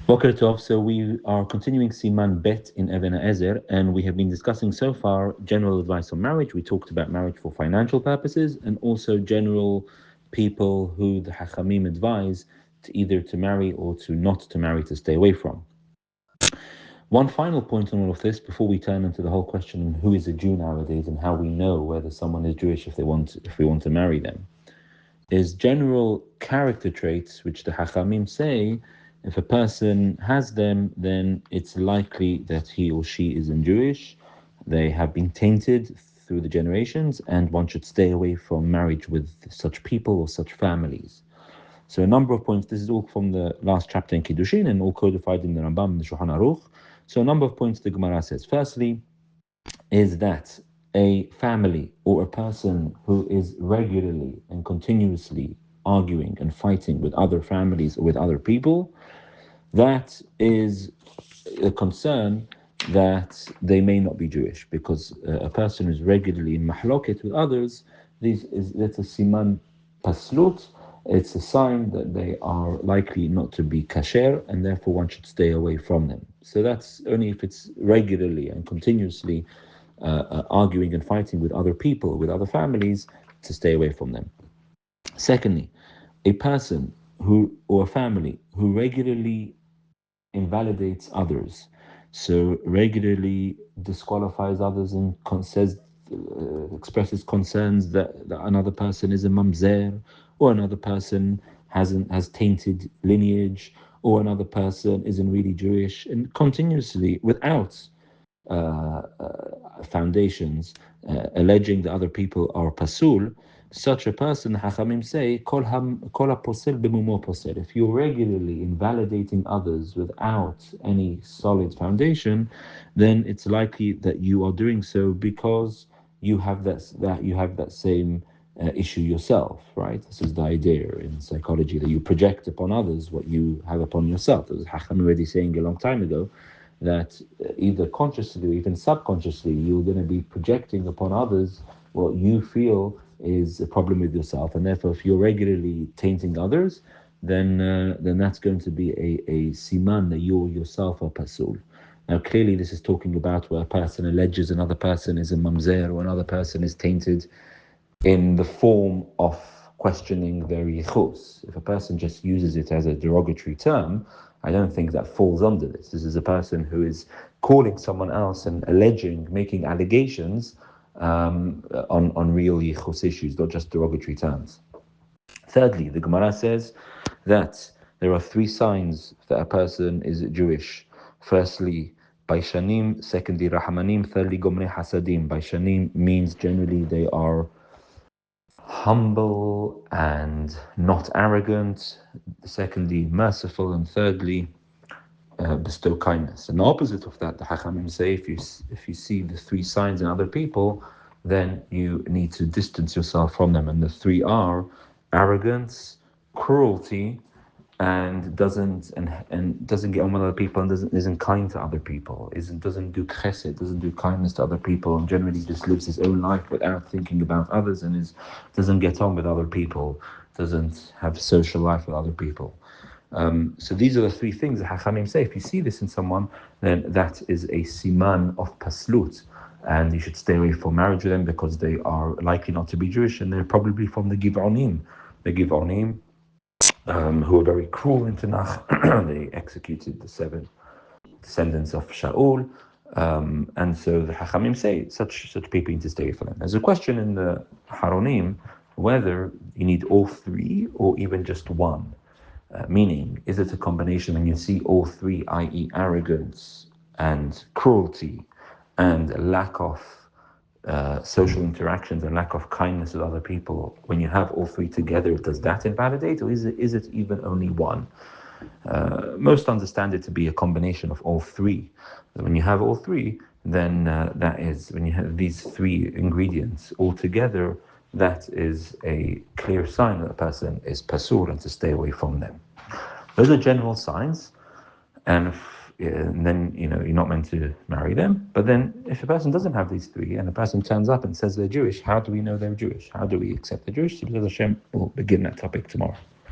Boker Tov. So we are continuing Siman Bet in HaEzer, and we have been discussing so far general advice on marriage. We talked about marriage for financial purposes and also general people who the Hachamim advise to either to marry or to not to marry, to stay away from. One final point on all of this before we turn into the whole question on who is a Jew nowadays and how we know whether someone is Jewish if we want to marry them, is general character traits which the Hachamim say if a person has them, then it's likely that he or she isn't Jewish. They have been tainted through the generations, and one should stay away from marriage with such people or such families. So a number of points. This is all from the last chapter in Kiddushin and all codified in the Rambam and the Shulchan Aruch. So a number of points the Gemara says. Firstly, is that a family or a person who is regularly and continuously arguing and fighting with other families or with other people, that is a concern that they may not be Jewish, because a person who's regularly in mahloket with others, that's a siman paslut. It's a sign that they are likely not to be kasher, and therefore one should stay away from them. So that's only if it's regularly and continuously arguing and fighting with other people, with other families, to stay away from them. Secondly, a person who or a family who regularly invalidates others, so regularly disqualifies others and expresses concerns that another person is a mamzer, or another person has tainted lineage, or another person isn't really Jewish, and continuously without foundations, alleging that other people are pasul, such a person, Hachamim say, kol posel b'mumo posel. If you're regularly invalidating others without any solid foundation, then it's likely that you are doing so because you have that same issue yourself, right? This is the idea in psychology, that you project upon others what you have upon yourself. As Hachamim already saying a long time ago, that either consciously or even subconsciously you're going to be projecting upon others what you feel is a problem with yourself, and therefore if you're regularly tainting others, then that's going to be a siman that you yourself are pasul. Now clearly this is talking about where a person alleges another person is a mamzer or another person is tainted in the form of questioning their yichus. If a person just uses it as a derogatory term, I don't think that falls under this. This is a person who is calling someone else and alleging, making allegations on real yichus issues, not just derogatory terms. Thirdly, the Gemara says that there are three signs that a person is Jewish. Firstly, Baishanim. Secondly, Rahamanim. Thirdly, Gomrei Hasadim. Baishanim means generally they are humble and not arrogant. Secondly, merciful, and thirdly, bestow kindness. And the opposite of that, the Hachamim say, if you see the three signs in other people, then you need to distance yourself from them. And the three are arrogance, cruelty, and doesn't get on with other people, and isn't kind to other people, doesn't do chesed, doesn't do kindness to other people, and generally just lives his own life without thinking about others, and doesn't get on with other people, doesn't have social life with other people. So these are the three things that Hachamim say. If you see this in someone, then that is a siman of paslut, and you should stay away from marriage with them because they are likely not to be Jewish, and they're probably from the Giv'onim. The Giv'onim, who were very cruel in Tanakh. They executed the 7 descendants of Shaul, and so the Hachamim say such people need to stay away from them. There's a question in the Haronim whether you need all three or even just one. Meaning, is it a combination when you see all three, i.e. arrogance and cruelty and lack of social interactions and lack of kindness with other people, when you have all three together, does that invalidate, or is it even only one? Most understand it to be a combination of all three. When you have all three, then that is, when you have these three ingredients all together, that is a clear sign that a person is pasur and to stay away from them. Those are general signs, and then you're not meant to marry them. But then if a person doesn't have these three, and a person turns up and says they're Jewish, how do we know they're Jewish? How do we accept they're Jewish? So Hashem will begin that topic tomorrow.